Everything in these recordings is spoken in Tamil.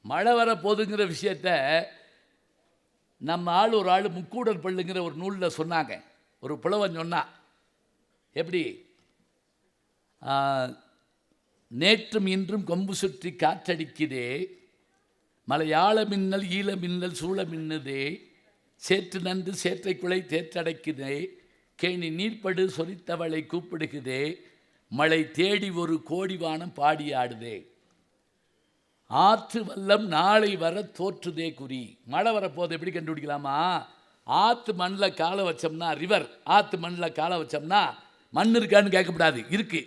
மழை வர போதுங்கிற விஷயத்த நம்ம ஒரு ஆள் முக்கூடல் பள்ளுங்கிற ஒரு நூலில் சொன்னாங்க. ஒரு புலவன் சொன்னா, எப்படி நேற்றும் இன்றும் கொம்பு சுற்றி காற்றடிக்குதே, மலையாள மின்னல் ஈழ மின்னல் சூழ மின்னுதே, சேற்று நன்று சேற்றை குலை தேற்றடைக்குதே, கேணி நீர்ப்படு சொரித்தவளை கூப்பிடுகுதே, மழை தேடி ஒரு கோடி வானம் பாடி ஆடுதே, ஆற்று வல்லம் நாளை வர தோற்றுதே குறி. மழை வரப்போது எப்படி கண்டுபிடிக்கலாமா? ஆற்று மண்ணில் காலை வச்சோம்னா, ரிவர் ஆற்று மண்ணில் காலை வச்சோம்னா, மண் இருக்கான்னு கேட்கக்கூடாது, இருக்கு.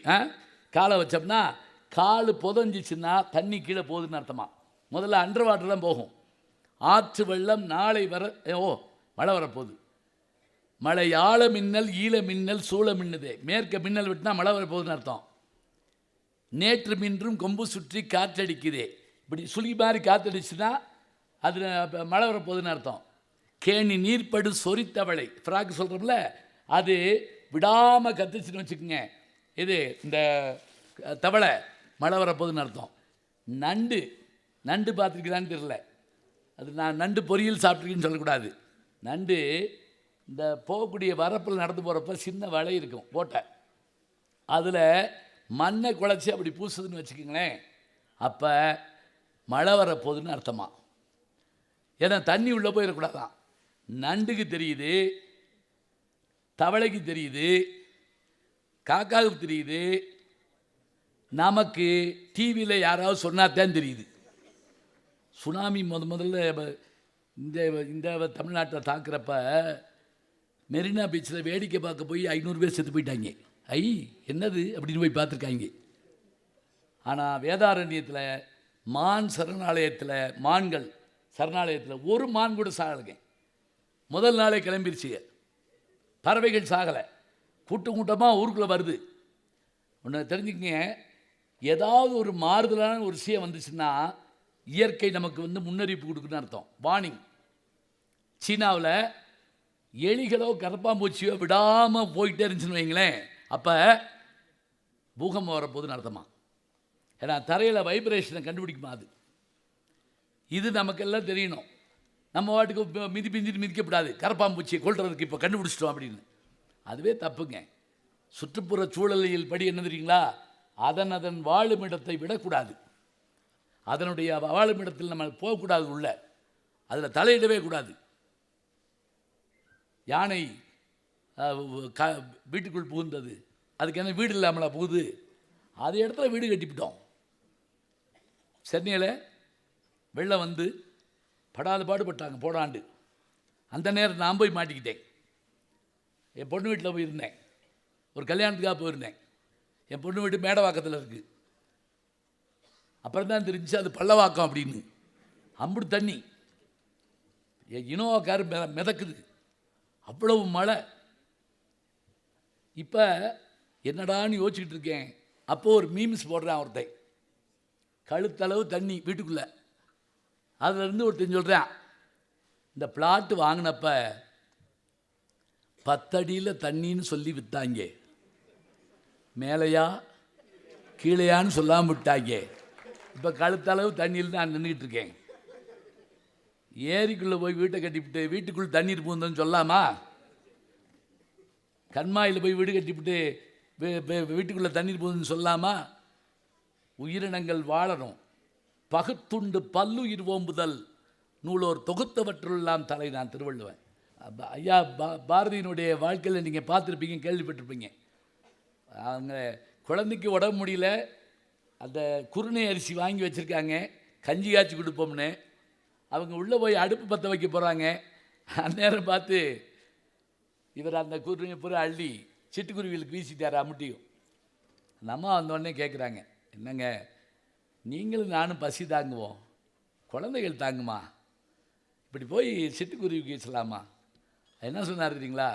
காலை வச்சோம்னா கால் புதஞ்சிச்சுன்னா தண்ணி கீழே போகுதுன்னு அர்த்தமா. முதல்ல அண்டர் வாட்டர் தான் போகும். ஆற்று வெள்ளம் நாளை வர, மழை வரப்போகுது. மழை ஆழ மின்னல் ஈழ மின்னல் சூழ மின்னுதே, மேற்க மின்னல் விட்டுனா மழை வரப்போகுதுன்னு அர்த்தம். நேற்று மின்றும் கொம்பு சுற்றி காற்றடிக்குதே, இப்படி சுழி மாதிரி காற்றடிச்சுன்னா அதில் மழை வரப்போகுதுன்னு அர்த்தம். கேணி நீர்ப்படு சொரித்தவளை, ஃப்ராக் சொல்கிறோம்ல, அது விடாமல் கத்துச்சுன்னு வச்சுக்கோங்க. இது இந்த தவளை, மழை வரப்போகுதுன்னு அர்த்தம். நண்டு நண்டு பார்த்துருக்குதான்னு தெரியல, அது நான் நண்டு பொரியல் சாப்பிட்ருக்கேன்னு சொல்லக்கூடாது. நண்டு இந்த போகக்கூடிய வரப்பில் நடந்து போகிறப்ப சின்ன வலை இருக்கும் போட்ட, அதில் மண்ணை குழச்சி அப்படி பூசுதுன்னு வச்சுக்கோங்களேன், அப்போ மழை வரப்போகுதுன்னு அர்த்தமா. ஏன்னா தண்ணி உள்ளே போயிடக்கூடாதான். நண்டுக்கு தெரியுது, தவளைக்கு தெரியுது, காக்காவுக்கு தெரியுது, நமக்கு டிவியில் யாராவது சொன்னாதான் தெரியுது. சுனாமி முதல்ல இந்த இந்த தமிழ்நாட்டில் தாக்குறப்ப மெரினா பீச்சில் வேடிக்கை பார்க்க போய் 500 பேர் செத்து போயிட்டாங்க. என்னது அப்படின்னு போய் பார்த்துருக்காங்க. ஆனால் வேதாரண்யத்தில் மான் சரணாலயத்தில், மான்கள் சரணாலயத்தில் ஒரு மான் கூட சாகலைங்க. முதல் நாளே கிளம்பிருச்சுங்க. பறவைகள் சாகலை, கூட்டம் கூட்டமாக ஊருக்குள்ளே வருது. ஒன்று தெரிஞ்சுக்கங்க, ஏதாவது ஒரு மாறுதலான ஒரு விஷயம் வந்துச்சுன்னா இயற்கை நமக்கு முன்னறிவிப்பு கொடுக்குன்னு அர்த்தம், வார்னிங். சீனாவில் எலிகளோ கரப்பாம்பூச்சியோ விடாமல் போயிட்டே இருந்துச்சுன்னு வைங்களேன், அப்போ பூகம்பம் வரப்போகுதுன்னு அர்த்தமா. ஏன்னா தரையில் வைப்ரேஷனை கண்டுபிடிக்குமா அது. இது நமக்கெல்லாம் தெரியணும். நம்ம வாட்டுக்கு மிதிக்கப்படாது, கரப்பாம்பூச்சியை கொள்றதுக்கு இப்போ கண்டுபிடிச்சிட்டோம் அப்படின்னு. அதுவே தப்புங்க. சுற்றுப்புற சூழலியல் படி என்ன தெரியுங்களா, அதன் வாழுமிடத்தை விடக்கூடாது, அதனுடைய வாழுமிடத்தில் நம்ம போகக்கூடாது, உள்ள அதில் தலையிடவே கூடாது. யானை வீட்டுக்குள் புகுந்தது, அதுக்கு என்ன வீடு இல்லாமலா புகுது, அது இடத்துல வீடு கட்டிவிட்டோம். சென்னையில் வெள்ளம் வந்து படாத பாடுபட்டாங்க போடாண்டு. அந்த நேரம் நான் போய் மாட்டிக்கிட்டேன். என் பொண்ணு வீட்டில் போயிருந்தேன், ஒரு கல்யாணத்துக்காக போயிருந்தேன். என் பொண்ணு வீட்டு மேடவாக்கத்தில் இருக்குது. அப்புறம் தான் தெரிஞ்சு அது பள்ளவாக்கம் அப்படின்னு. அம்புடு தண்ணி, என் இனோவா கார் மிதக்குது, அவ்வளவு மழை. இப்போ என்னடான்னு யோசிச்சுக்கிட்டு இருக்கேன். அப்போது ஒரு மீம்ஸ் போடுறேன், ஒருத்தன் கழுத்தளவு தண்ணி வீட்டுக்குள்ளே. அதுலேருந்து ஒருத்தன் சொல்கிறேன், இந்த பிளாட்டு வாங்கினப்ப 10 அடியில் தண்ணின்னு சொல்லி விற்றாங்க, மேலையா கீழையான்னு சொல்லாமல் விட்டாங்க. இப்போ கழுத்தளவு தண்ணியில் நான் நின்றுக்கிட்டு இருக்கேன். ஏரிக்குள்ளே போய் வீட்டை கட்டிவிட்டு வீட்டுக்குள்ளே தண்ணீர் பூந்தன்னு சொல்லாமா? கண்மாயில் போய் வீடு கட்டிவிட்டு வீட்டுக்குள்ளே தண்ணீர் பூந்துன்னு சொல்லாமா? உயிரினங்கள் வாழணும், பகுத்துண்டு பல்லுயிர் ஓம்புதல் நூலோர் தொகுத்தவற்றுள்ளாம் தலை. நான் திருவள்ளுவன். ஐயா பாரதியினுடைய வாழ்க்கையில் நீங்கள் பார்த்துருப்பீங்க, கேள்விப்பட்டிருப்பீங்க. அவங்க குழந்தைக்கு உடம்பு முடியல, அந்த குருணை அரிசி வாங்கி வச்சுருக்காங்க, கஞ்சி காய்ச்சி கொடுப்போம்னு. அவங்க உள்ளே போய் அடுப்பு பற்ற வைக்க போகிறாங்க. அந்நேரம் பார்த்து இவர் அந்த குருணையை பூரா அள்ளி சிட்டுக்குருவிகளுக்கு வீசிட்டார் அமுட்டியும். அந்த அம்மா வந்தோடனே கேட்குறாங்க, என்னங்க நீங்களும் நானும் பசி தாங்குவோம், குழந்தைகள் தாங்குமா, இப்படி போய் சிட்டுக்குருவிக்கு வீசலாமா? என்ன சொன்னார் தெரியுங்களா?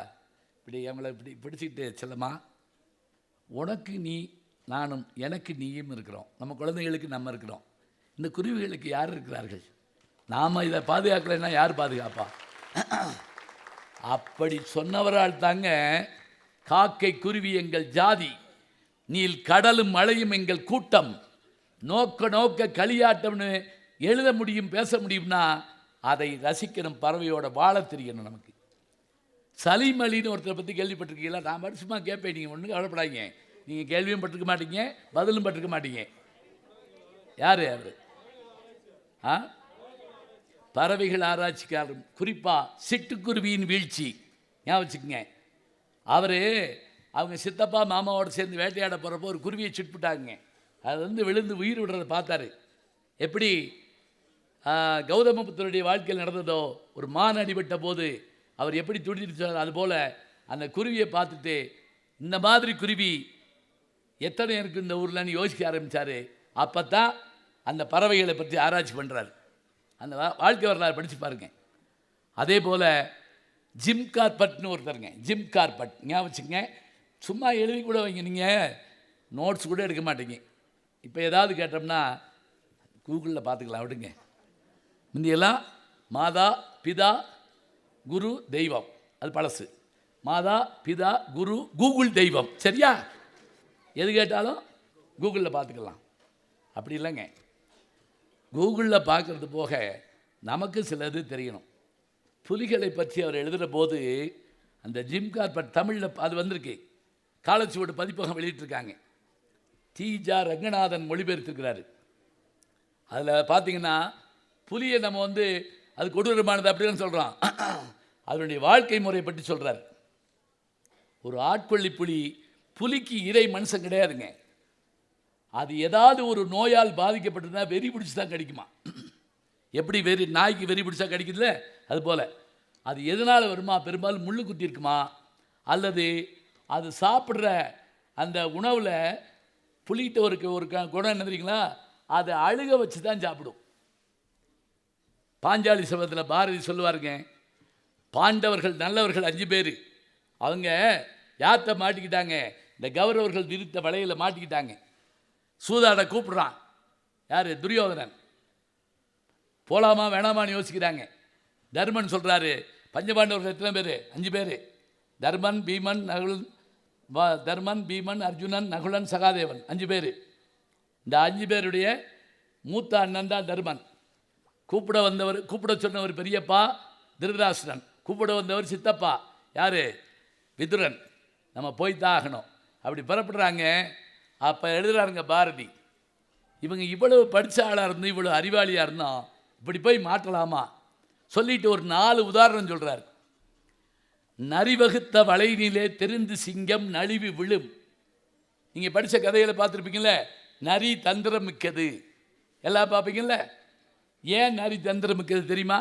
இப்படி அவங்கள இப்படி பிடிச்சிக்கிட்டு, செல்லம்மா உனக்கு நீ நானும், எனக்கு நீயும் இருக்கிறோம், நம்ம குழந்தைகளுக்கு நம்ம இருக்கிறோம், இந்த குருவிகளுக்கு யார் இருக்கிறார்கள்? நாம் இதை பாதுகாக்கலைன்னா யார் பாதுகாப்பா? அப்படி சொன்னவரால் தாங்க காக்கை குருவி எங்கள் ஜாதி, நீல் கடலும் மழையும் எங்கள் கூட்டம், நோக்க நோக்க களியாட்டம்னு எழுத முடியும், பேச முடியும்னா அதை ரசிக்கணும், பறவையோட வாழ தெரியணும் நமக்கு. சலீம் அலின்னு ஒருத்தரை பற்றி கேள்விப்பட்டிருக்கீங்களா? நான் மட்டும் சும்மா கேட்பேன், நீங்கள் ஒன்றும் கவலைப்படாதீங்க. நீங்கள் கேள்வியும் பட்டிருக்க மாட்டீங்க, பதிலும் பட்டிருக்க மாட்டீங்க. யார் அவர்? பறவைகள் ஆராய்ச்சிக்காரர், குறிப்பாக சிட்டுக்குருவியின் வீழ்ச்சி ஞாபகம் வச்சுக்கோங்க. அவர் அவங்க சித்தப்பா மாமாவோடு சேர்ந்து வேட்டையாட போகிறப்போ ஒரு குருவியை சுட்டுவிட்டாங்க. அது வந்து விழுந்து உயிர் விடுறதை பார்த்தாரு. எப்படி கௌதம புத்தருடைய வாழ்க்கையில் நடந்ததோ, ஒரு மான் அடிபட்ட போது அவர் எப்படி துடிச்சிருச்சார், அதுபோல் அந்த குருவியை பார்த்துட்டு இந்த மாதிரி குருவி எத்தனை இருக்குது இந்த ஊர்லன்னு யோசிக்க ஆரம்பித்தார். அப்போ தான் அந்த பறவைகளை பற்றி ஆராய்ச்சி பண்ணுறாரு. அந்த வாழ்க்கை வரலாறு படித்து பாருங்க. அதே போல் ஜிம் கார்பெட்னு ஒருத்தருங்க, ஜிம் கார்பெட் ஞாபகம் வச்சுங்க. சும்மா எழுதி கூட வைங்க, நீங்கள் நோட்ஸ் கூட எடுக்க மாட்டீங்க. இப்போ ஏதாவது கேட்டோம்னா கூகுளில் பார்த்துக்கலாம் விடுங்க. முந்தியெல்லாம் மாதா பிதா குரு தெய்வம், அது பழசு. மாதா பிதா குரு கூகுள் தெய்வம், சரியா? எது கேட்டாலும் கூகுளில் பார்த்துக்கலாம். அப்படி இல்லைங்க, கூகுளில் பார்க்குறது போக நமக்கு சிலது தெரியணும். புலிகளை பற்றி அவர் எழுதுகிற போது அந்த ஜிம் கார்பெட் தமிழில் அது வந்திருக்கு, காலச்சுவடு பதிப்பகம் வெளியிட்டிருக்காங்க. தீஜா ரங்கநாதன் மொழிபெயர்த்திருக்கிறாரு. அதில் பார்த்தீங்கன்னா புலியை நம்ம வந்து அது கொடூரமானது அப்படின்னு சொல்கிறோம். அதனுடைய வாழ்க்கை முறையை பற்றி சொல்கிறார். ஒரு ஆட்கொள்ளி புலி, புலிக்கு இறை மனுஷன் கிடையாதுங்க. அது ஏதாவது ஒரு நோயால் பாதிக்கப்பட்டிருந்தா வெறி பிடிச்சி தான் கடிக்குமா. எப்படி வெறி நாய்க்கு வெறி பிடிச்சா கடிக்குதுல்ல, அதுபோல் அது எதனால் வருமா, பெரும்பாலும் முள்ளு குத்தி இருக்குமா, அல்லது அது சாப்பிட்ற அந்த உணவில் புலிகிட்ட ஒரு குணம் என்ன தெரியுங்களா, அதை அழுக வச்சு தான் சாப்பிடும். பாஞ்சாலி சபதத்தில் பாரதி சொல்லுவாருங்க, பாண்டவர்கள் நல்லவர்கள் 5 பேர், அவங்க யார்கிட்ட மாட்டிக்கிட்டாங்க, இந்த கௌரவர்கள் விரித்த வலையில் மாட்டிக்கிட்டாங்க. சூதாட கூப்பிடுறான், யார்? துரியோதனன். போகலாமா வேணாமான்னு யோசிக்கிறாங்க. தர்மன் சொல்கிறாரு, பஞ்சபாண்டவர்கள் எத்தனை பேர்? 5 பேர். தர்மன் பீமன் நகுலன், தர்மன் பீமன் அர்ஜுனன் நகுலன் சகாதேவன், 5 பேர். இந்த 5 பேருடைய மூத்த அண்ணன் தான் தர்மன். கூப்பிட சொன்னவர் பெரியப்பா திருதராஷ்டிரன், கூப்பிட வந்தவர் சித்தப்பா யார்? விதுரன். நம்ம போய்தான் ஆகணும். அப்படி புறப்படுறாங்க. அப்போ எழுதுகிறாருங்க பாரதி, இவங்க இவ்வளவு படித்த ஆளாக இருந்தும் இவ்வளோ அறிவாளியாக இருந்தோம், இப்படி போய் மாட்டலாமா சொல்லிட்டு ஒரு 4 உதாரணம் சொல்கிறார். நரிவகுத்த வளைநிலே தெரிந்து சிங்கம் நழுவி விழும். நீங்கள் படித்த கதைகளை பார்த்துருப்பீங்கள, நரி தந்திரம் மிக்கது எல்லாம் பார்ப்பீங்கள்ல. ஏன் நரி தந்திரம் மிக்கது தெரியுமா?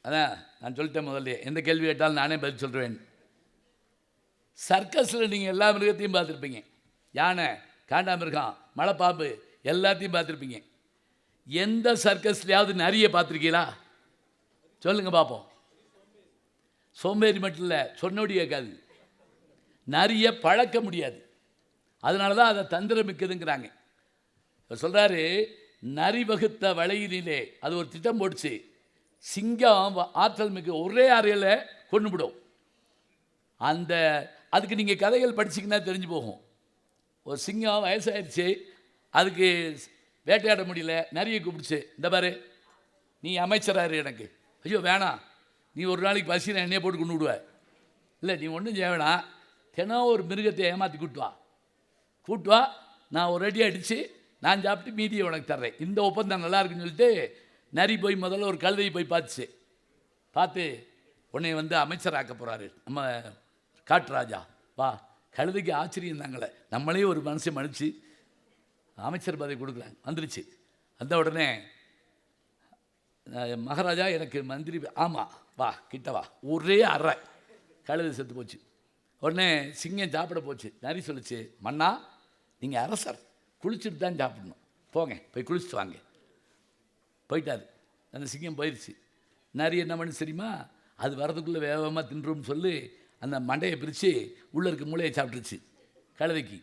அதான் நான் சொல்லிட்டேன் முதல்ல, எந்த கேள்வி கேட்டாலும் நானே பதில் சொல்கிறேன். சர்க்கஸில் நீங்கள் எல்லா மிருகத்தையும் பார்த்துருப்பீங்க, யானை, காண்டாமிருகம், மலைப்பாம்பு எல்லாத்தையும் பார்த்துருப்பீங்க. எந்த சர்க்கஸ்லையாவது நரியை பார்த்துருக்கீங்களா? சொல்லுங்கள் பார்ப்போம். சோம்பேறி மட்டும் இல்லை, சொன்னோடி கேட்காது. நரியை பழக்க முடியாது, அதனால தான் அதை தந்திரமிக்குதுங்கிறாங்க. இப்போ சொல்கிறாரு, நரி வகுத்த வலையிலே அது ஒரு திட்டம் போடுச்சு, சிங்கம் ஆற்றல் மிக்க ஒரே அறையில் கொண்டு விடும். அதுக்கு நீங்கள் கதைகள் படிச்சிங்கன்னா தெரிஞ்சு போகும். ஒரு சிங்கம் வயசாகிடுச்சு, அதுக்கு வேட்டையாட முடியல, நரியை கூப்பிடுச்சு, இந்த பாரு நீ அமைச்சராரு எனக்கு. ஐயோ வேணாம், நீ ஒரு நாளைக்கு பசி நான் எண்ணெயை போட்டு கொண்டு விடுவேன். இல்லை நீ ஒன்றும் செய்ய வேணாம், தினம் ஒரு மிருகத்தை ஏமாற்றி கூட்டு வா, நான் ஒரு அடி அடித்து நான் சாப்பிட்டு மீதியை உனக்கு தர்றேன், இந்த ஒப்பந்தம் நல்லா இருக்குன்னு சொல்லிட்டு நரி போய் முதல்ல ஒரு கழுதையை போய் பார்த்துச்சு. பார்த்து உன்னை வந்து அமைச்சராக்க போகிறாரு நம்ம காட்டுராஜா, வா. கழுதைக்கு ஆச்சரியம் தாங்களே, நம்மளே ஒரு மனுஷன் மன்னிச்சு அமைச்சர் பதவி கொடுக்குறாங்க. வந்துருச்சு. அந்த உடனே மகாராஜா எனக்கு மந்திரி, ஆமாம் வா கிட்ட வா, ஒரே அறை கழுதை செத்து போச்சு. உடனே சிங்கம் சாப்பிட போச்சு. நரி சொல்லிச்சு, மன்னா நீங்கள் அரசர், குளிச்சுட்டு தான் சாப்பிடணும், போங்க போய் குளிச்சுட்டு வாங்க. போயிட்டார். அந்த சிங்கம் போயிடுச்சு. நரி என்ன பண்ணு தெரியுமா, அது வரதுக்குள்ளே வேகமாக தின்றும்னு சொல்லி அந்த மண்டையை பிரித்து உள்ளே இருக்க மூளையை சாப்பிட்டுருச்சு கழுதைக்கு.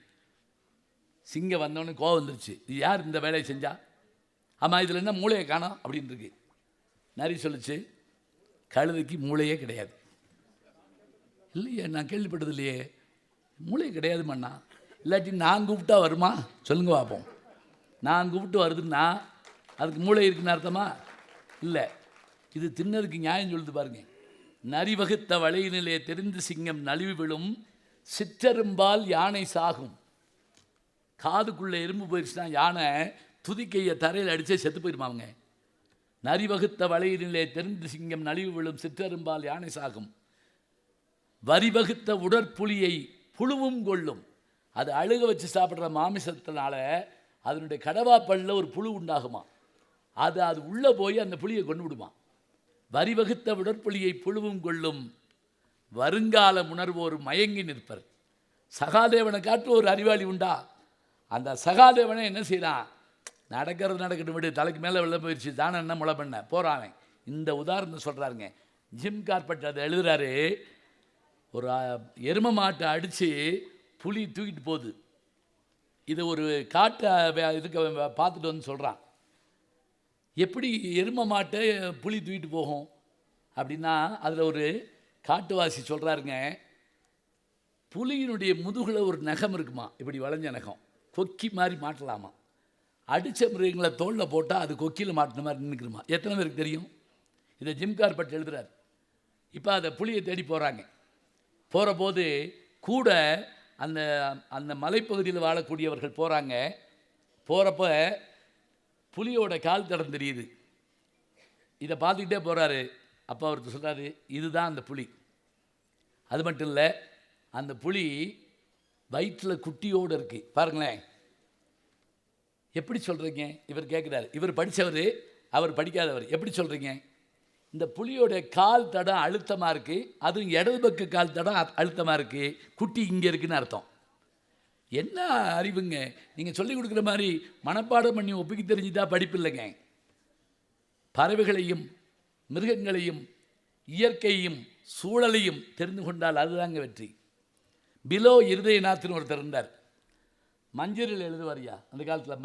சிங்கம் வந்தவொடனே கோவம் வந்துருச்சு, இது யார் இந்த வேலையை செஞ்சா? ஆமாம் இதில் என்ன மூளையை காணோம் அப்படின்னு இருக்கு. நரி சொல்லிச்சு, கழுதைக்கு மூளையே கிடையாது. இல்லையே, நான் கேள்விப்பட்டது இல்லையே, மூளை கிடையாது மண்ணா. இல்லாட்டி நான் கூப்பிட்டா வருமா சொல்லுங்க பார்ப்போம். நான் கூப்பிட்டு வருதுன்னா அதுக்கு மூளை இருக்குன்னு அர்த்தமா? இல்லை. இது தின்னதுக்கு நியாயம் சொல்லுது பாருங்க. நரி வகுத்த வலையினிலே தெரிந்து சிங்கம் நழுவி விழும், சிற்றெரும்பால் யானை சாகும். காதுக்குள்ளே எறும்பு போயிடுச்சுன்னா யானை துதிக்கையை தரையில் அடித்தே செத்து போயிடுமாங்க. நரி வகுத்த வலையினிலே தெரிந்து சிங்கம் நழுவி விழும், சிற்றெரும்பால் யானை சாகும். வரி வகுத்த உடற்புலியை புழுவும் கொள்ளும். அது அழுக வச்சு சாப்பிட்ற மாமிசத்தினால அதனுடைய கடவாப்பல்ல ஒரு புழு உண்டாகுமா. அது உள்ளே போய் அந்த புளியை கொண்டு விடுமா. வரி வகுத்த உடற்புலியை புழுவும் கொள்ளும், வருங்கால உணர்வோர் மயங்கி நிற்பர். சகாதேவனை காட்டு ஒரு அறிவாளி உண்டா? அந்த சகாதேவனை என்ன செய்யலாம்? நடக்கிறது நடக்கட்டும் விடு, தலைக்கு மேலே வெளில போயிடுச்சு, தானே என்ன முளை பண்ண போகிறான். இந்த உதாரணம் சொல்கிறாருங்க. ஜிம் கார்பெட் அதை எழுதுகிறாரு. ஒரு எரும மாட்டை அடித்து புலி தூக்கிட்டு போகுது. இது ஒரு காட்டை இதுக்கு பார்த்துட்டு வந்து சொல்கிறான், எப்படி எரும மாட்டை புலி தூக்கிட்டு போகும் அப்படின்னா, அதில் ஒரு காட்டுவாசி சொல்கிறாருங்க, புலியினுடைய முதுகில் ஒரு நகம் இருக்குமா, இப்படி வளைஞ்ச நகம், கொக்கி மாதிரி மாட்டலாமா. அடித்த மிருகங்களை தோளில் போட்டால் அது கொக்கியில் மாட்டின மாதிரி நின்றுக்குமா. எத்தனை பேருக்கு தெரியும்? இதை ஜிம் கார்பெட் எழுதுறாரு. இப்போ அதை புலியை தேடி போகிறாங்க. போகிற போது கூட அந்த அந்த மலைப்பகுதியில் வாழக்கூடியவர்கள் போகிறாங்க. போகிறப்ப புலியோட கால் தடம் தெரியுது. இதை பார்த்துக்கிட்டே போகிறாரு. அப்போ அவருக்கு சொல்கிறாரு, இதுதான் அந்த புலி. அது மட்டும் இல்லை, அந்த புலி வயிற்றில் குட்டியோடு இருக்குது பாருங்களேன். எப்படி சொல்கிறீங்க? இவர் கேட்குறாரு. இவர் படித்தவர், அவர் படிக்காதவர். எப்படி சொல்கிறீங்க? இந்த புலியோட கால் தடம் அழுத்தமாக இருக்குது, அதுவும் இடது பக்க கால் தடம் அழுத்தமாக இருக்குது, குட்டி இங்கே இருக்குதுன்னு அர்த்தம். என்ன அறிவுங்க! நீங்கள் சொல்லிக் கொடுக்குற மாதிரி மனப்பாடம் பண்ணி ஒப்பிக்க தெரிஞ்சுட்டா படிப்பு இல்லைங்க. பறவைகளையும் மிருகங்களையும் இயற்கையும் சூழலையும் தெரிந்து கொண்டால் அதுதாங்க வெற்றி. பிலோ இருதயநாத்னு ஒருத்தர் இருந்தார். மஞ்சரியில் எழுதுவாரியா அந்த காலத்தில்.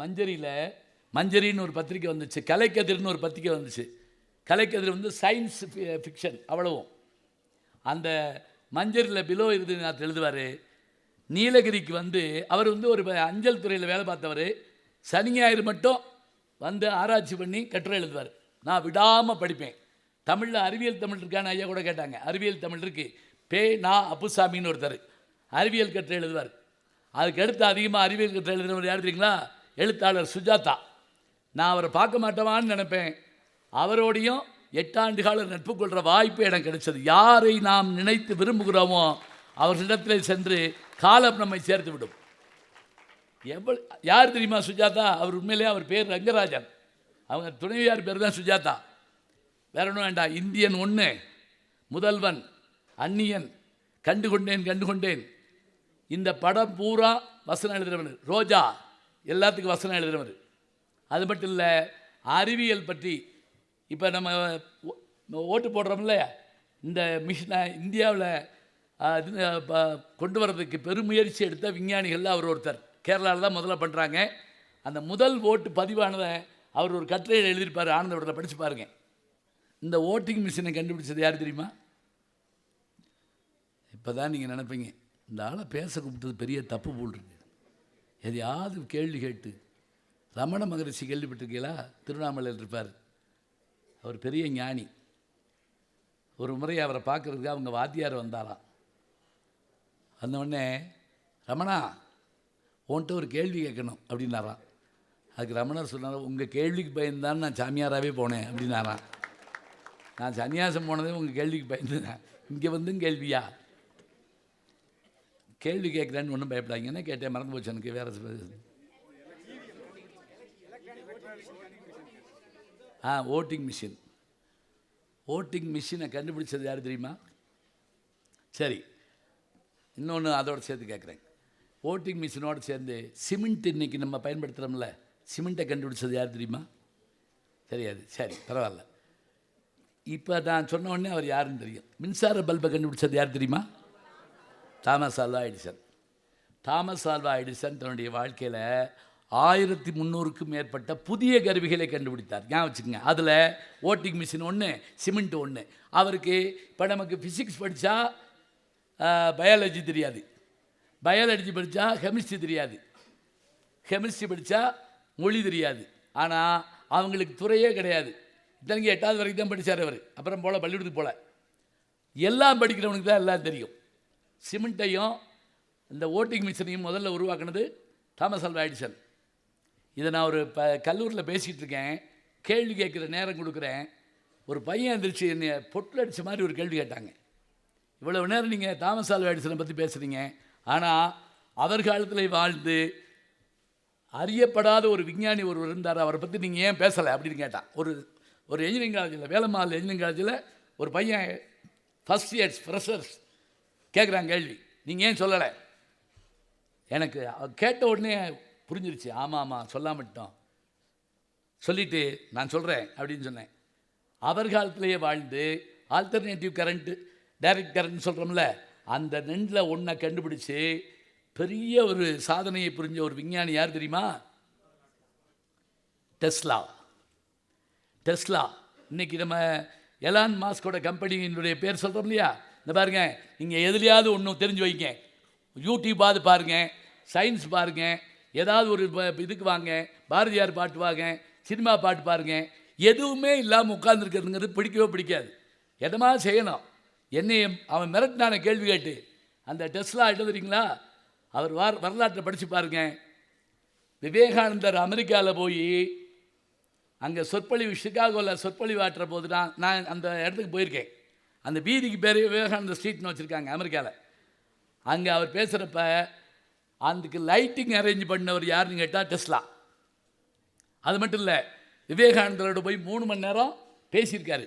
மஞ்சரின்னு ஒரு பத்திரிக்கை வந்துச்சு, கலைக்கதிர்னு ஒரு பத்திரிக்கை வந்துச்சு. கலைக்கதிர் வந்து சயின்ஸ் ஃபிக்ஷன் அவ்வளவும். அந்த மஞ்சரில் பிலோ இருதயநாத் எழுதுவார். நீலகிரிக்கு வந்து அவர் வந்து ஒரு அஞ்சல் துறையில் வேலை பார்த்தவர். சனி ஞாயிறு மட்டும் வந்து ஆராய்ச்சி பண்ணி கட்டுரை எழுதுவார். நான் விடாமல் படிப்பேன். தமிழில் அறிவியல் தமிழ் இருக்கான்னு ஐயா கூட கேட்டாங்க. அறிவியல் தமிழ் இருக்குது. நா அப்புசாமின்னு ஒருத்தர் அறிவியல் கட்டுரை எழுதுவார். அதுக்கு அடுத்து அதிகமாக அறிவியல் கட்டுரை எழுதுனவர் யார் தெரியுங்களா? எழுத்தாளர் சுஜாதா. நான் அவரை பார்க்க மாட்டேவான்னு நினைப்பேன். அவரோடையும் 8 ஆண்டு கால நட்பு கொள்கிற வாய்ப்பு எனக்கு கிடைச்சது. யாரை நாம் நினைத்து விரும்புகிறோமோ அவர்களிடத்தில் சென்று காலம் நம்மை சேர்த்து விடும். யார் தெரியுமா சுஜாதா? அவர் உண்மையிலே அவர் பேர் ரங்கராஜன். அவங்க துணைவியார் பேர் தான் சுஜாதா. வேற ஒன்றும் வேண்டாம். இந்தியன் 1, முதல்வன், அந்நியன், கண்டுகொண்டேன். இந்த படம் பூரா வசனம் எழுதுகிறவர். ரோஜா எல்லாத்துக்கும் வசனம் எழுதுகிறவர். அது மட்டும் இல்லை, அறிவியல் பற்றி இப்போ நம்ம ஓட்டு போடுறோம்ல, இந்த மிஷினை இந்தியாவில் கொண்டு வர்றதுக்கு பெருமுயற்சி எடுத்த விஞ்ஞானிகளில் அவர் ஒருத்தர். கேரளாவில் தான் முதல்ல பண்ணுறாங்க. அந்த முதல் ஓட்டு பதிவானதை அவர் ஒரு கட்டுரையில் எழுதியிருப்பார். ஆனந்தபுரத்தில் படித்து பாருங்கள். இந்த ஓட்டிங் மிஷினை கண்டுபிடிச்சது யார் தெரியுமா? இப்போ தான் நீங்கள் நினைப்பீங்க, இந்த ஆளை பேச கூப்பிட்டது பெரிய தப்பு போல் இருக்கு. எதையாவது கேள்வி கேட்டு. ரமண மகரிஷி கேள்விப்பட்டிருக்கீங்களா? திருவண்ணாமலையில் இருப்பார். அவர் பெரிய ஞானி. ஒரு முறை அவரை பார்க்குறதுக்கு அவங்க வாத்தியார் வந்தாராம். வந்தவுடனே, ரமணா உன்கிட்ட ஒரு கேள்வி கேட்கணும் அப்படின்னாராம். அதுக்கு ரமணர் சொன்னார், உங்கள் கேள்விக்கு பயந்துதான் நான் சாமியாராகவே போனேன் அப்படின்னாராம். நான் சன்னியாசம் போனதே உங்கள் கேள்விக்கு பயந்துதான், இங்கே வந்தும் கேள்வியா? கேள்வி கேட்குறேன்னு ஒன்றும் பயப்படாங்க. என்ன கேட்டேன் மறந்து போச்சு எனக்கு. வேறு ஓட்டிங் மிஷினை கண்டுபிடிச்சது யார் தெரியுமா? சரி, இன்னொன்று அதோடு சேர்த்து கேட்குறேன். ஓட்டிங் மிஷினோடு சேர்ந்து சிமெண்ட் இன்றைக்கி நம்ம பயன்படுத்துகிறோம்ல, சிமெண்ட்டை கண்டுபிடிச்சது யார் தெரியுமா? தெரியாது. சரி, பரவாயில்ல. இப்போ நான் சொன்ன உடனே அவர் யாருன்னு தெரியும். மின்சார பல்பை கண்டுபிடிச்சது யார் தெரியுமா? Thomas Alva Edison. Thomas Alva Edison தன்னுடைய வாழ்க்கையில் 1300க்கும் மேற்பட்ட புதிய கருவிகளை கண்டுபிடித்தார். ஞாபகம் வச்சுக்கோங்க. அதில் ஓட்டிங் மிஷின் 1, சிமெண்ட் 1. அவருக்கு இப்போ நமக்கு ஃபிசிக்ஸ் படித்தா பயாலஜி தெரியாது, பயாலஜி படித்தா கெமிஸ்ட்ரி தெரியாது, கெமிஸ்ட்ரி படித்தா மொழி தெரியாது. ஆனால் அவங்களுக்கு துறையே கிடையாது. இத்தனைக்கு 8வது வரைக்கும் தான் படித்தார் அவர். அப்புறம் போல் பள்ளிக்கூடத்துக்கு போல. எல்லாம் படிக்கிறவனுக்கு தான் எல்லாம் தெரியும். சிமெண்ட்டையும் இந்த ஓட்டிங் மிஷினையும் முதல்ல உருவாக்குனது தாமஸ் ஆல்வா எடிசன். இதை நான் ஒரு கல்லூரியில் பேசிகிட்டு இருக்கேன், கேள்வி கேட்குற நேரம் கொடுக்குறேன். ஒரு பையன் எந்திரிச்சு என்னை பொட்டில் அடித்த மாதிரி ஒரு கேள்வி கேட்டாங்க. இவ்வளவு நேரம் நீங்கள் தாமஸ் ஆல்வா எடிசனை பற்றி பேசுகிறீங்க, ஆனால் அவர் காலத்தில் வாழ்ந்து அறியப்படாத ஒரு விஞ்ஞானி ஒருவர் இருந்தார், அவரை பற்றி நீங்கள் ஏன் பேசலை அப்படின்னு கேட்டான். ஒரு என்ஜினியரிங் காலேஜில், வேலம்மாள் என்ஜினியரிங் காலேஜில் ஒரு பையன் ஃபஸ்ட் இயர்ஸ் ஃப்ரெஷர்ஸ் கேட்குறாங்க கேள்வி, நீங்கள் ஏன் சொல்லலை? எனக்கு கேட்ட உடனே புரிஞ்சிருச்சு. ஆமாம் சொல்லாமட்டோம், சொல்லிவிட்டு நான் சொல்கிறேன் அப்படின்னு சொன்னேன். அவர் காலத்திலேயே வாழ்ந்து ஆல்டர்னேட்டிவ் கரண்ட்டு, டைரக்ட் கரண்ட் சொல்கிறோம்ல, அந்த ரெண்டில் ஒன்றை கண்டுபிடிச்சி பெரிய ஒரு சாதனையை புரிஞ்ச ஒரு விஞ்ஞானி யார் தெரியுமா? டெஸ்லா. இன்றைக்கி நம்ம எலான் மாஸ்கோட கம்பெனியினுடைய பேர் சொல்கிறோம் இல்லையா? இந்த பாருங்கள், நீங்கள் எதுலையாவது ஒன்று தெரிஞ்சு வைங்க, யூடியூப்பாவது பாருங்கள், சயின்ஸ் பாருங்கள், ஏதாவது ஒரு இதுக்கு வாங்க, பாரதியார் பாட்டு வாங்க, சினிமா பாட்டு பாருங்கள். எதுவுமே இல்லாமல் உட்கார்ந்துருக்கிறதுங்கிறது பிடிக்கவே பிடிக்காது. எதமா செய்யணும். என்னை அவன் மிரட்டினான கேள்வி கேட்டு அந்த டெஸ்லா எழுதுறீங்களா, அவர் வரலாற்றை படித்து பாருங்க. விவேகானந்தர் அமெரிக்காவில் போய் அங்கே சொற்பொழிவு, சிகாகோவில் சொற்பொழிவு ஆற்றுற போது நான் அந்த இடத்துக்கு போயிருக்கேன். அந்த வீதிக்கு பேர் விவேகானந்தர் ஸ்ட்ரீட்னு வச்சுருக்காங்க அமெரிக்காவில். அங்கே அவர் பேசுகிறப்ப அதுக்கு லைட்டிங் அரேஞ்ச் பண்ணவர் யாருன்னு கேட்டால் டெஸ்லா. அது மட்டும் இல்லை, விவேகானந்தரோட போய் 3 மணி நேரம் பேசியிருக்காரு.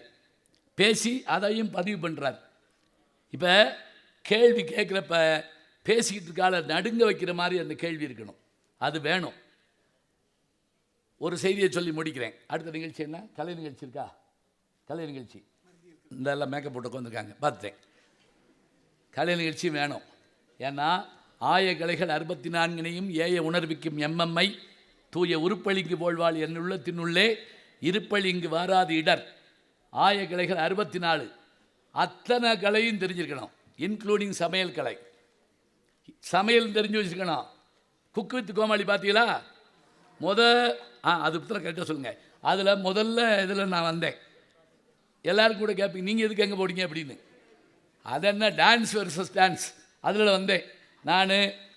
பேசி அதையும் பதிவு பண்ணுறார். இப்போ கேள்வி கேட்குறப்ப பேசிக்கிட்டு இருக்கால நடுங்க வைக்கிற மாதிரி அந்த கேள்வி இருக்கணும், அது வேணும். ஒரு செய்தியை சொல்லி முடிக்கிறேன். அடுத்த நிகழ்ச்சி என்ன? கலை நிகழ்ச்சி இருக்கா? கலை நிகழ்ச்சி இந்த எல்லாம் மேக்கப் போட்டு உட்காந்துருக்காங்க, பார்த்துட்டேன். கலை நிகழ்ச்சி வேணும். ஏன்னா ஆய கலைகள் 64 ஏய உணர்விக்கும் எம்எம்ஐ தூய உருப்பளிங்கு போழ்வாள் என்னுள்ளத்தினுள்ளே இருப்பளிங்கு வாராது இடர். ஆய கலைகள் 64, அத்தனை கலையும் தெரிஞ்சிருக்கணும், இன்க்ளூடிங் சமையல் கலை. சமையல் தெரிஞ்சு வச்சுருக்கணும். குக் வித் கோமாளி பார்த்தீங்களா? அது பற்றி கரெக்டாக சொல்லுங்கள். அதில் முதல்ல இதில் நான் வந்தேன். எல்லோரும் கூட கேட்பீங்க, நீங்கள் எதுக்கு எங்கே போடுங்க அப்படின்னு. அது என்ன டான்ஸ் வெர்சஸ் டான்ஸ், அதில் வந்தேன் நான்,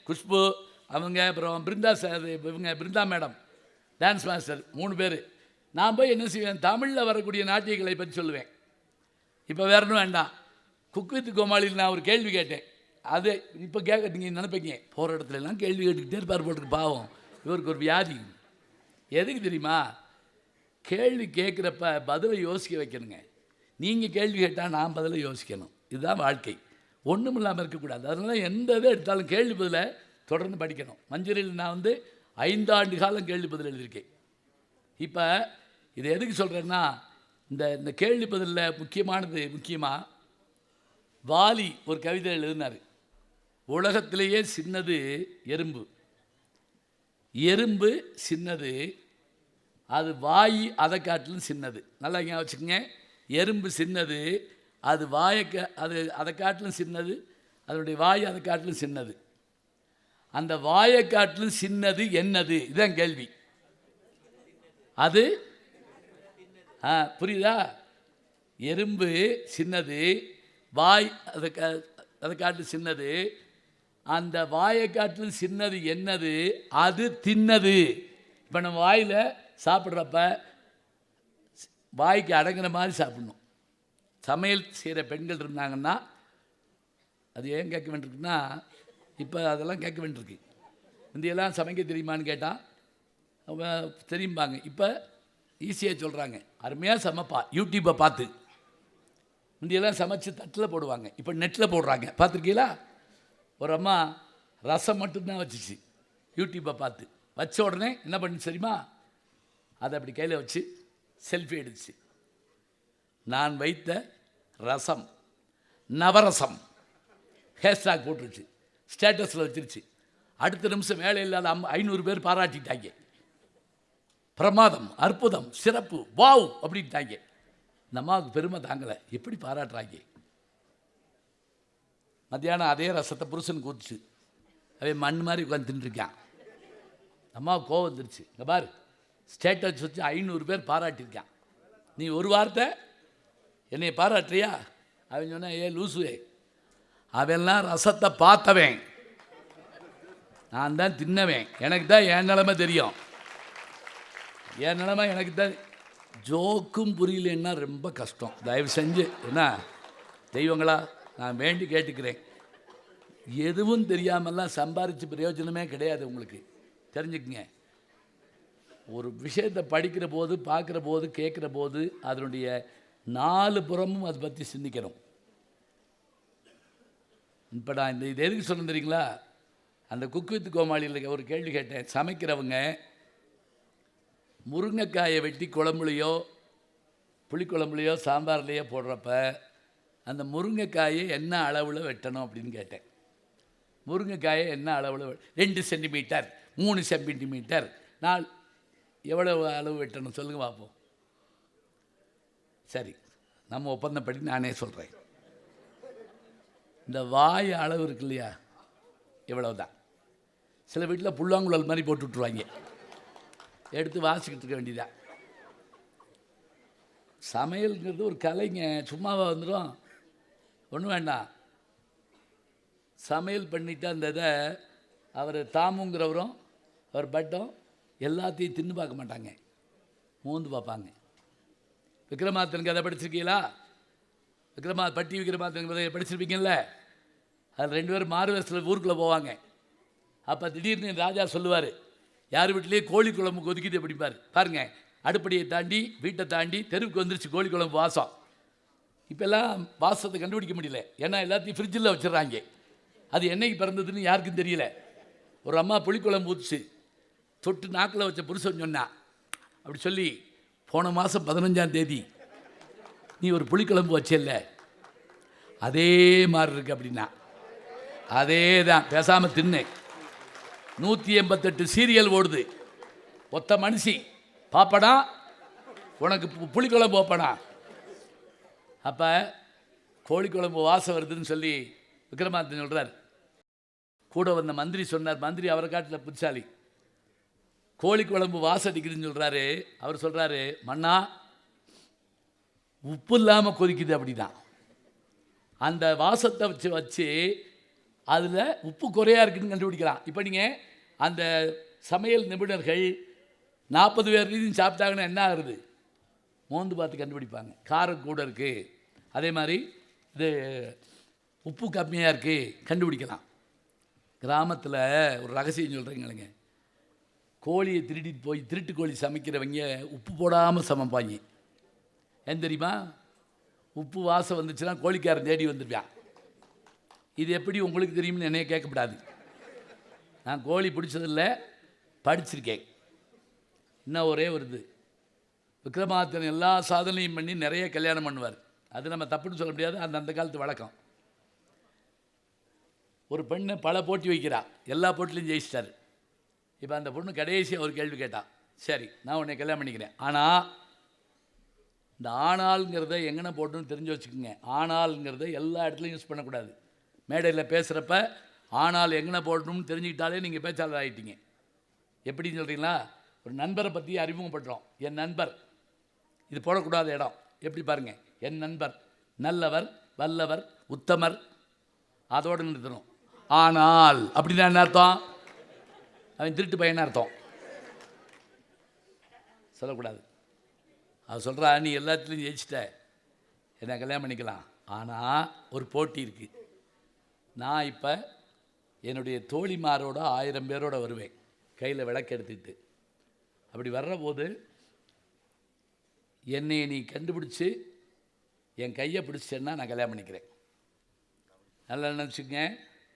குஷ்பு அவங்க, அப்புறம் பிருந்தா சார், இவங்க பிருந்தா மேடம் டான்ஸ் மாஸ்டர், 3 பேர். நான் போய் என்ன செய்வேன், தமிழில் வரக்கூடிய நாட்டியங்களை பற்றி சொல்லுவேன். இப்போ வேறனும் வேண்டாம், குக் வித் கோமாளியில் நான் ஒரு கேள்வி கேட்டேன். அது இப்போ நீங்கள் நினைப்பீங்க, போகிற இடத்துலலாம் கேள்வி கேட்டுக்கிட்டே இருப்பார் போட்டுருக்கு, பாவம் இவருக்கு ஒரு வியாதி. எதுக்கு தெரியுமா? கேள்வி கேட்குறப்ப பதிலை யோசிக்க வைக்கணுங்க. நீங்கள் கேள்வி கேட்டால் நான் பதிலை யோசிக்கணும். இதுதான் வாழ்க்கை. ஒன்றும் இல்லாமல் இருக்கக்கூடாது. அதனால் எந்த இதை எடுத்தாலும் கேள்வி பதிலை தொடர்ந்து படிக்கணும். மஞ்சரில் நான் 5 ஆண்டு காலம் கேள்வி பதில் எழுதியிருக்கேன். இப்போ இதை எதுக்கு சொல்கிறேன்னா, இந்த கேள்வி பதிலில் முக்கியமாக வாலி ஒரு கவிதை எழுதினார். உலகத்திலேயே சின்னது எறும்பு, எறும்பு சின்னது, அது வாய் அதை காட்டிலும் சின்னது. நல்லா இங்கே வச்சுக்கோங்க, எறும்பு சின்னது, அது அதை காட்டிலும் சின்னது, அதனுடைய வாய் அதை காட்டிலும் சின்னது. அந்த வாயை காட்டிலும் சின்னது என்னது? இதுதான் கேள்வி. அது புரியுதா? எறும்பு சின்னது, வாய் அதை காட்டிலும் சின்னது, அந்த வாயை காட்டிலும் சின்னது என்னது? அது தின்னது. இப்போ நம்ம வாயில் சாப்பிட்றப்ப வாய்க்கு அடங்குற மாதிரி சாப்பிடணும். சமையல் செய்கிற பெண்கள் இருந்தாங்கன்னா அது ஏன் கேட்க வேண்டியிருக்குன்னா, இப்போ அதெல்லாம் கேட்க வேண்டியிருக்கு. முந்தியெல்லாம் சமைக்க தெரியுமான்னு கேட்டால் தெரியும்பாங்க. இப்போ ஈஸியாக சொல்கிறாங்க, அருமையாக சமைப்பா யூடியூப்பை பார்த்து. முந்தியெல்லாம் சமைச்சு தட்டில் போடுவாங்க, இப்போ நெட்டில் போடுறாங்க, பார்த்துருக்கீங்களா? ஒரு அம்மா ரசம் மட்டும்தான் வச்சிச்சு, யூடியூப்பை பார்த்து. வச்ச உடனே என்ன பண்ணுச்சு தெரியுமா? அதை அப்படி கையில் வச்சு செல்ஃபி எடுத்துச்சு. நான் வைத்த ரசம் நவரசம் ஹேஷ்டாக் போட்டுருச்சு, ஸ்டேட்டஸில் வச்சிருச்சு. அடுத்த நிமிஷம் வேலை இல்லாத 500 பேர் பாராட்டிட்டாங்க. பிரமாதம், அற்புதம், சிறப்பு, வாவ் அப்படின்ட்டாங்க. இந்த அம்மாவுக்கு பெருமை தாங்கலை, எப்படி பாராட்டுறாங்க. மத்தியானம் அதே ரசத்தை புருஷனுக்கு ஊற்றுச்சு, அவன் மண் மாதிரி உட்காந்து தின்னுருக்கான். அம்மாவுக்கு கோவம் வந்துருச்சு. இங்கே பாரு, ஸ்டேட்டஸ் வச்சு 500 பேர் பாராட்டியிருக்கான். நீ ஒரு வார்த்தை என்னை பாராட்டுறியா? அவன் சொன்னால் ஏ லூசுவே, அவெல்லாம் ரசத்தை பார்த்தவன், நான் தான் தின்னவேன், எனக்கு தான் என் நிலைமை தெரியும், என் நிலைமை எனக்கு தான். ஜோக்கும் புரியலன்னா ரொம்ப கஷ்டம். தயவு செஞ்சு என்ன தெய்வங்களா நான் வேண்டி கேட்டுக்கிறேன், எதுவும் தெரியாமல்லாம் சம்பாரித்து பிரயோஜனமே கிடையாது. உங்களுக்கு தெரிஞ்சுக்குங்க, ஒரு விஷயத்தை படிக்கிற போது, பார்க்குற போது, கேட்குற போது அதனுடைய 4 புறமும் அதை பற்றி சிந்திக்கணும். இப்போ நான் இது எதுக்கு சொன்னேன் தெரியுங்களா? அந்த குக்கு வித் கோமாளியில் ஒரு கேள்வி கேட்டேன். சமைக்கிறவங்க முருங்கைக்காயை வெட்டி குழம்புலையோ புளிக்குழம்புலையோ சாம்பார்லேயோ போடுறப்ப அந்த முருங்கைக்காயை என்ன அளவில் வெட்டணும் அப்படின்னு கேட்டேன். முருங்கைக்காயை என்ன அளவில் 2 சென்டிமீட்டர் 3 சென்டிமீட்டர் 4 எவ்வளவு அளவு வெட்டணும் சொல்லுங்கள் பார்ப்போம். சரி, நம்ம ஒப்பந்தப்படி நானே சொல்கிறேன். இந்த வாய் அளவு இருக்கு இல்லையா, இவ்வளவு தான். சில வீட்டில் புல்லாங்குழல் மாதிரி போட்டு விட்ருவாங்க, எடுத்து வாசிக்கிட்டு இருக்க வேண்டியதான். சமையல்ங்கிறது ஒரு கலைங்க, சும்மாவாக வந்துடும். ஒன்றும் வேண்டாம், சமையல் பண்ணிவிட்டு அந்த இதை அவர் தாமுங்கிறவரும் அவர் பட்டம் எல்லாத்தையும் தின்னு பார்க்க மாட்டாங்க, மோந்து பார்ப்பாங்க. விக்ரமாதித்தன் கதை படிச்சிருக்கீங்களா? பட்டி விக்ரமாதித்தன் கதை படிச்சிருப்பீங்கல்ல? அது 2 பேரும் மாறு வருஷத்தில் ஊருக்குள்ளே போவாங்க. அப்போ திடீர்னு ராஜா சொல்லுவார், யார் வீட்டிலேயே கோழி குழம்பு கொதிக்குது அப்படிப்பார். பாருங்கள், அடுப்படியை தாண்டி வீட்டை தாண்டி தெருவுக்கு வந்துருச்சு கோழி குழம்பு வாசம். இப்போல்லாம் வாசத்தை கண்டுபிடிக்க முடியல, ஏன்னா எல்லாத்தையும் ஃப்ரிட்ஜில் வச்சிடறாங்க. அது என்னைக்கு பிறந்ததுன்னு யாருக்கும் தெரியல. ஒரு அம்மா புளிக்குழம்பு ஊற்றுச்சு, தொட்டு நாக்கில் வச்ச புருஷன் சொன்னா, அப்படி சொல்லி போன மாதம் 15ஆம் தேதி நீ ஒரு புளிக்குழம்பு வச்சல்ல, அதே மாதிரி இருக்கு அப்படின்னா. அதே தான், பேசாமல் தின்னு. 188 சீரியல் ஓடுது, ஒத்த மனுஷி பாப்படா உனக்கு புளிக்குழம்பு வைப்படா. அப்போ கோழிக்குழம்பு வாசம் வருதுன்னு சொல்லி விக்ரமாதித்தன் சொல்கிறார். கூட வந்த மந்திரி சொன்னார், மந்திரி அவரை காட்டில் புத்திசாலி, கோழி குழம்பு வாசம் அடிக்குதுன்னு சொல்கிறாரு. அவர் சொல்கிறாரு, மன்னா உப்பு இல்லாமல் கொதிக்குது அப்படிதான். அந்த வாசத்தை வச்சு அதில் உப்பு குறையாக இருக்குதுன்னு கண்டுபிடிக்கலாம். இப்போ நீங்கள் அந்த சமையல் நிபுணர்கள் 40 பேர் சாப்பிட்டாங்கன்னா என்ன ஆகுது, மோந்து பார்த்து கண்டுபிடிப்பாங்க. காரம் கூட இருக்குது, அதே மாதிரி இது உப்பு கம்மியாக இருக்குது, கண்டுபிடிக்கலாம். கிராமத்தில் ஒரு ரகசியம் சொல்கிறீங்களுங்க, கோழியை திருடிட்டு போய் திருட்டு கோழி சமைக்கிறவங்க உப்பு போடாமல் சமைப்பாங்க. ஏன் தெரியுமா? உப்பு வாசம் வந்துச்சுன்னா கோழிக்காரன் தேடி வந்துருப்பான். இது எப்படி உங்களுக்கு தெரியும்னு என்னைய கேட்கக்கூடாது. நான் கோழி பிடிச்சதில்லை, படிச்சிருக்கேன். இன்னும் ஒரே வருது, விக்ரமாதித்தன் எல்லா சாதனையும் பண்ணி நிறைய கல்யாணம் பண்ணுவார். அது நம்ம தப்புன்னு சொல்ல முடியாது, அந்த காலத்து வழக்கம். ஒரு பெண்ணை பல போட்டி வைக்கிறா, எல்லா போட்டிலையும் ஜெயிச்சிட்டார். இப்போ அந்த பொண்ணு கடைசியாக ஒரு கேள்வி கேட்டான், சரி நான் உன்னை கல்யாணம் பண்ணிக்கிறேன், ஆனால் இந்த ஆனால்ங்கிறத எங்கன போட்டுன்னு தெரிஞ்சு வச்சுக்கோங்க. ஆனால்ங்கிறத எல்லா இடத்துலையும் யூஸ் பண்ணக்கூடாது. மேடையில் பேசுகிறப்ப ஆனால் எங்கன போடணும்னு தெரிஞ்சுக்கிட்டாலே நீங்கள் பேச்சாளர் ஆகிட்டீங்க. எப்படின்னு சொல்கிறீங்களா? ஒரு நண்பரை பற்றி அறிமுகப்படுறோம், என் நண்பர், இது போடக்கூடாத இடம். எப்படி பாருங்கள், என் நண்பர் நல்லவர் வல்லவர் உத்தமர், அதோடு நிறுத்தணும். ஆனால் அப்படின்னா என்ன அர்த்தம்? அவன் திருட்டு பையனா அர்த்தம், சொல்லக்கூடாது. அவன் சொல்கிறா, நீ எல்லாத்துலேயும் ஜெயிச்சிட்ட, என்ன கல்யாணம் பண்ணிக்கலாம், ஆனால் ஒரு போட்டி இருக்குது. நான் இப்போ என்னுடைய தோழிமாரோட 1000 பேரோட வருவேன், கையில் விளக்கு எடுத்துக்கிட்டு. அப்படி வர்ற போது என்னை நீ கண்டுபிடிச்சி என் கையை பிடிச்சேன்னா நான் கல்யாணம் பண்ணிக்கிறேன். நல்லா நினச்சிக்கங்க,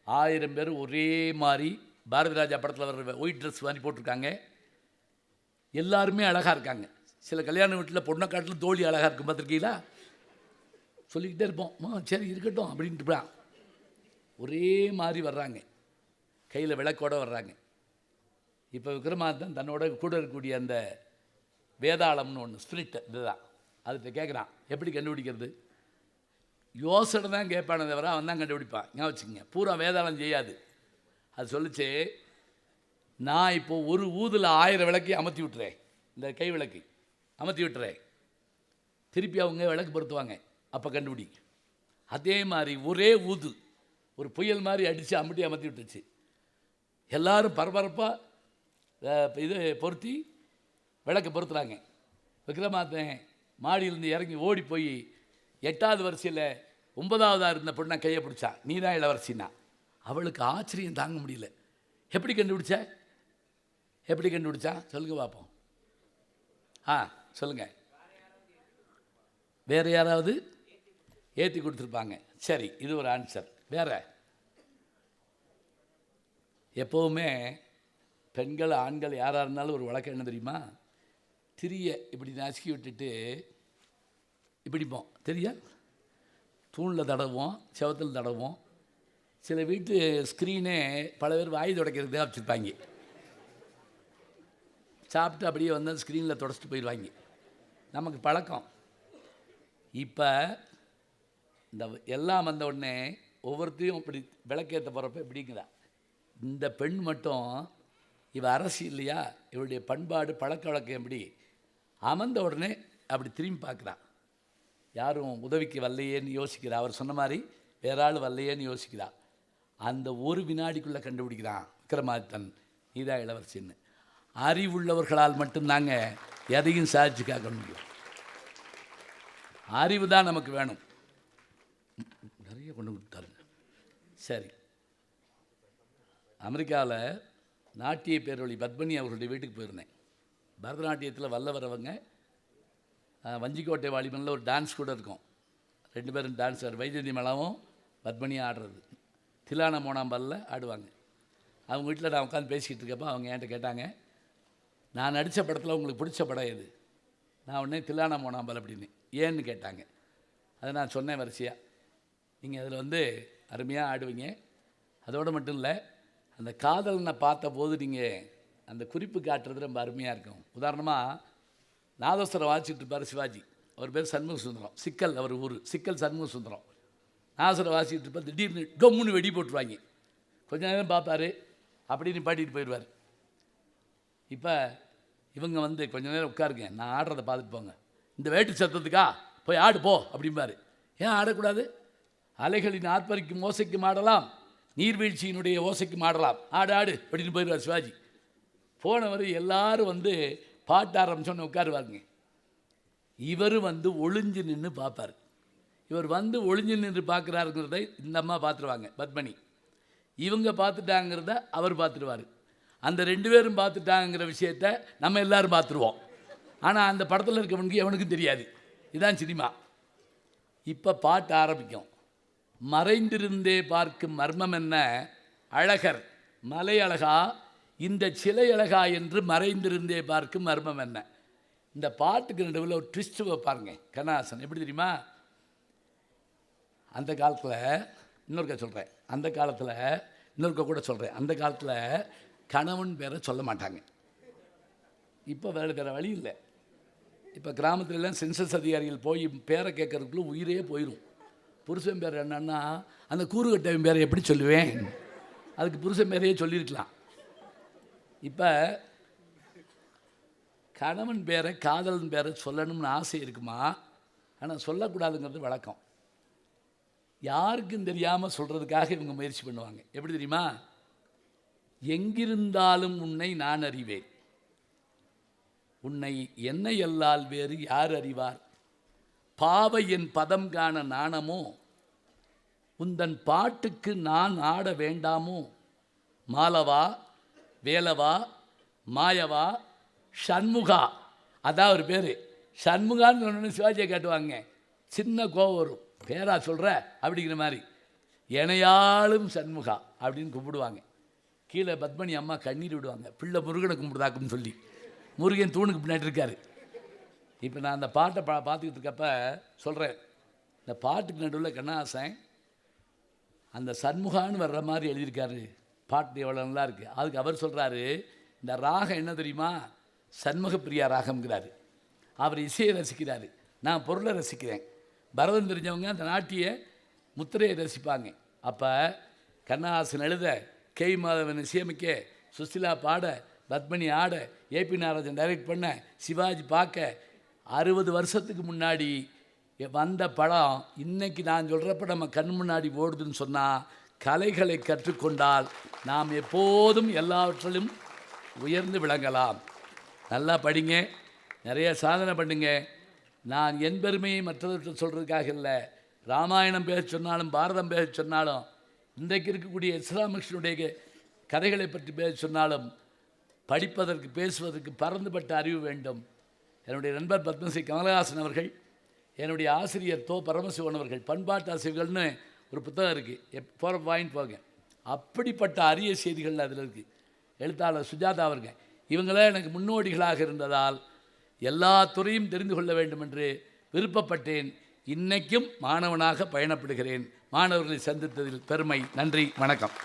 1000 பேர் ஒரே மாதிரி பாரதி ராஜா படத்தில் வர்ற ஒயிட் ட்ரெஸ் மாதிரி போட்டிருக்காங்க, எல்லாருமே அழகாக இருக்காங்க. சில கல்யாண வீட்டில் பொண்ணை காட்டிலும் தோழி அழகாக இருக்கும், பார்த்துருக்கீங்களா? சொல்லிக்கிட்டே இருப்போம், சரி இருக்கட்டும் அப்படின்ட்டு. ஒரே மாதிரி வர்றாங்க, கையில் விளக்கோடு வர்றாங்க. இப்போ விக்ரமாதித்தன் தன்னோட கூட இருக்கக்கூடிய அந்த வேதாளம்னு ஒன்று ஸ்பிரிட் இதுதான், அதுகிட்ட கேட்குறான், எப்படி கண்டுபிடிக்கிறது? யோசனை தான் கேட்பானே தவிர அவன் தான் கண்டுபிடிப்பான். ஞாபகம் வச்சுக்கோங்க, பூரா வேதாளம் செய்யாது. அது சொல்லிச்சு, நான் இப்போது ஒரு ஊதில் 1000 விளக்கையும் அமர்த்தி விட்டுறேன், இந்த கை விளக்கு அமர்த்தி விட்டுறேன், திருப்பி அவங்க விளக்கு பொருத்துவாங்க, அப்போ கண்டுபிடி. அதே மாதிரி ஒரே ஊது ஒரு புயல் மாதிரி அடித்து அம்பட்டி அமர்த்தி விட்டுச்சு. எல்லோரும் பரபரப்பாக இது பொருத்தி விளக்கை பொருத்துகிறாங்க. விக்ரமாதித்தன் மாடியிலேருந்து இறங்கி ஓடி போய் 8வது வரிசையில் 9வதாக இருந்த பொண்ணை கையை பிடிச்சான். நீ தான் இளவரசின்னா. அவளுக்கு ஆச்சரியம் தாங்க முடியல. எப்படி கண்டுபிடிச்சான் சொல்லுங்க பார்ப்போம். சொல்லுங்கள். வேறு யாராவது ஏற்றி கொடுத்துருப்பாங்க. சரி, இது ஒரு ஆன்சர். வேற எப்போவுமே பெண்கள் ஆண்கள் யாராக இருந்தாலும் ஒரு வழக்கம் என்ன தெரியுமா? திரியை இப்படி நசுக்கி விட்டுட்டு இப்படிப்போம், தெரியா? தூணில் தடவுவோம், செவத்தில் தடவுவோம். சில வீட்டு ஸ்க்ரீனே பல பேர் வாய் துடைக்கிறதுக்காக வச்சுருப்பாங்க. சாப்பிட்டு அப்படியே வந்து ஸ்க்ரீனில் தொடச்சிட்டு போயிடுவாங்க. நமக்கு பழக்கம். இப்போ இந்த எல்லாம் வந்த உடனே ஒவ்வொருத்தையும் இப்படி விளக்கேற்ற போகிறப்ப எப்படிங்கிறா. இந்த பெண் மட்டும் இவ அரசு இல்லையா, இவருடைய பண்பாடு பழக்க வழக்கம் எப்படி, அமர்ந்த உடனே அப்படி திரும்பி பார்க்குறான். யாரும் உதவிக்கு வரலையேன்னு யோசிக்கிறா. அவர் சொன்ன மாதிரி வேற ஆள் வரலையேன்னு யோசிக்கிறா. அந்த ஒரு வினாடிக்குள்ளே கண்டுபிடிக்கிறான் விக்ரமாதித்தன் நீதான் இளவரசின்னு. அறிவுள்ளவர்களால் மட்டும்தாங்க எதையும் சாதிச்சு காக்க முடியும். அறிவு தான் நமக்கு வேணும். நிறைய கொண்டு கொடுத்தாருங்க. சரி, அமெரிக்காவில் நாட்டிய பேரொழி பத்மினி அவர்களுடைய வீட்டுக்கு போயிருந்தேன். பரதநாட்டியத்தில் வல்லவரவங்க. வஞ்சிக்கோட்டை வாலிபனில் ஒரு டான்ஸ் கூட இருக்கும். 2 பேரும் டான்ஸர், வைஜெயந்தி மேளாவும் பத்மினியும் ஆடுறது. திலான மோனாம்பாலில் ஆடுவாங்க. அவங்க வீட்டில் நான் உட்காந்து பேசிக்கிட்டு இருக்கப்போ அவங்க என்கிட்ட கேட்டாங்க, நான் நடித்த படத்தில் உங்களுக்கு பிடிச்ச படம் எது? நான் உடனே திலான மோனாம்பால் அப்படின்னு ஏன்னு கேட்டாங்க. அதை நான் சொன்னேன் வரிசையாக. நீங்கள் அதில் அருமையாக ஆடுவீங்க, அதோடு மட்டும் இல்லை, அந்த காதலனை பார்த்த போது நீங்கள் அந்த குறிப்பு காட்டுறது ரொம்ப அருமையாக இருக்கும். உதாரணமாக நாதஸ்வரம் வாசிச்சுட்டு இருப்பார் சிவாஜி. அவர் பேர் சண்முக சுந்தரம். சிக்கல் அவர் ஊர். சிக்கல் சண்முக சுந்தரம். நாதஸ்வரம் வாசிச்சுட்டு இருப்பார். திடீர்னு டொம்முன்னு வெடி போட்டுருவாங்க. கொஞ்ச நேரம் பார்ப்பார், அப்படின்னு பாடிட்டு போயிடுவார். இப்போ இவங்க கொஞ்ச நேரம் உட்காருங்க, நான் ஆடுறதை பார்த்துட்டு போங்க. இந்த வேட்டு சத்தத்துக்கா போய் ஆடு போ அப்படிம்பாரு. ஏன் ஆடக்கூடாது? அலைகளின் ஆர்ப்பரிக்கும் ஓசைக்கும் ஆடலாம், நீர்வீழ்ச்சியினுடைய ஓசைக்கும் ஆடலாம், ஆடு ஆடு அப்படின்னு போயிடுவார் சிவாஜி. போனவர் எல்லாரும் பாட்டு ஆரம்பிச்சோன்னு உட்காருவாருங்க. இவர் ஒளிஞ்சு நின்று பார்ப்பார். இவர் ஒளிஞ்சு நின்று பார்க்குறாருங்கிறத இந்த அம்மா பார்த்துருவாங்க, பத்மினி. இவங்க பார்த்துட்டாங்கிறத அவர் பார்த்துருவார். அந்த 2 பேரும் பார்த்துட்டாங்கிற விஷயத்த நம்ம எல்லோரும் பார்த்துருவோம். ஆனால் அந்த படத்தில் இருக்கவனுக்கு எவனுக்கும் தெரியாது. இதுதான் சினிமா. இப்போ பாட்டு ஆரம்பிக்கும். மறைந்திருந்தே பார்க்கும் மர்மம் என்ன, அழகர் மலை அழகா இந்த சிலை அழகா என்று மறைந்திருந்தே பார்க்கும் மர்மம் என்ன. இந்த பாட்டுக்கு நடுவில் ஒரு ட்விஸ்ட் வைப்பாருங்க கண்ணதாசன். எப்படி தெரியுமா? அந்த காலத்தில் இன்னொருக்க சொல்கிறேன், அந்த காலத்தில் இன்னொருக்க கூட சொல்கிறேன், அந்த காலத்தில் கணவன் பேரை சொல்ல மாட்டாங்க. இப்போ வேறு வழி இல்லை. இப்போ கிராமத்துலலாம் சென்சஸ் அதிகாரிகள் போய் பேரை கேட்கறதுக்குள்ள உயிரே போயிடும். புருஷன் பேர் என்னன்னா, அந்த கூறுகட்டவன் பேரை எப்படி சொல்லுவேன்? அதுக்கு புருஷன் பேரையே சொல்லியிருக்கலாம். இப்போ கணவன் பேரை காதலன் பேரை சொல்லணும்னு ஆசை இருக்குமா? ஆனால் சொல்லக்கூடாதுங்கிறது வழக்கம். யாருக்கும் தெரியாமல் சொல்கிறதுக்காக இவங்க முயற்சி பண்ணுவாங்க. எப்படி தெரியுமா? எங்கிருந்தாலும் உன்னை நான் அறிவேன், உன்னை என்னை அல்லால் வேறு யார் அறிவார், பாவை என் பதம் காண நாணமோ, உந்தன் பாட்டுக்கு நான் ஆட வேண்டாமோ, மாலவா வேலவா மாயவா சண்முகா. அதான் ஒரு பேர். சண்முகான்னு சொன்னோன்னு சிவாஜியை காட்டுவாங்க. சின்ன கோவம் வரும், பேரா சொல்கிற அப்படிங்கிற மாதிரி. எனையாளும் சண்முகா அப்படின்னு கும்பிடுவாங்க. கீழே பத்மினி அம்மா கண்ணீர் விடுவாங்க, பிள்ளை முருகனை கும்பிடுதாக்குன்னு சொல்லி. முருகன் தூணுக்கு பின்னாடி இருக்கார். இப்போ நான் அந்த பாட்டை பார்த்துக்கிட்டு இருக்கப்ப சொல்கிறேன், இந்த பாட்டுக்கு நடுவில் கண்ணதாசன் அந்த சண்முகான்னு வர்ற மாதிரி எழுதியிருக்காரு. பாட்டு எவ்வளோ நல்லா இருக்குது. அதுக்கு அவர் சொல்கிறாரு, இந்த ராகம் என்ன தெரியுமா? சண்முகப்பிரியா ராகம்ங்கிறாரு. அவர் இசையை ரசிக்கிறார், நான் பொருளை ரசிக்கிறேன். பரதம் தெரிஞ்சவங்க அந்த நாட்டிய முத்திரையை ரசிப்பாங்க. அப்போ கண்ணதாசன் எழுத, கே மாதவன் இசையமைக்க, சுசிலா பாட, பத்மினி ஆட, ஏபி நாராஜன் டைரக்ட் பண்ண சிவாஜி பார்க்க 60 வருஷத்துக்கு முன்னாடி வந்த படம் இன்னைக்கு நான் சொல்கிறப்ப நம்ம கண் முன்னாடி ஓடுதுன்னு சொன்னால் கலைகளை கற்றுக்கொண்டால் நாம் எப்போதும் எல்லாவற்றிலும் உயர்ந்து விளங்கலாம். நல்லா படிங்க, நிறைய சாதனை பண்ணுங்க. நான் என் பெருமையை மற்றவர்கள் சொல்கிறதுக்காக இல்லை. ராமாயணம் பேச சொன்னாலும் பாரதம் பேச சொன்னாலும் இன்றைக்கு இருக்கக்கூடிய இஸ்லாமியர்களுடைய கதைகளை பற்றி பேச சொன்னாலும் படிப்பதற்கு பேசுவதற்கு பறந்துபட்ட அறிவு வேண்டும். என்னுடைய நண்பர் பத்மஸ்ரீ கமலஹாசன் அவர்கள், என்னுடைய ஆசிரியர் தோ பரமசிவன் அவர்கள், பண்பாட்டு ஆசிரியர்கள்னு ஒரு புத்தகம் இருக்குது, போகிற வாங்கிட்டு போங்க. அப்படிப்பட்ட அரிய செய்திகள் அதில் இருக்குது. எழுத்தாளர் சுஜாதா அவர்கள், இவங்களாம் எனக்கு முன்னோடிகளாக இருந்ததால் எல்லா துறையும் தெரிந்து கொள்ள வேண்டும் என்று விருப்பப்பட்டேன். இன்றைக்கும் மாணவனாக பயணப்படுகிறேன். மாணவர்களை சந்தித்ததில் பெருமை. நன்றி, வணக்கம்.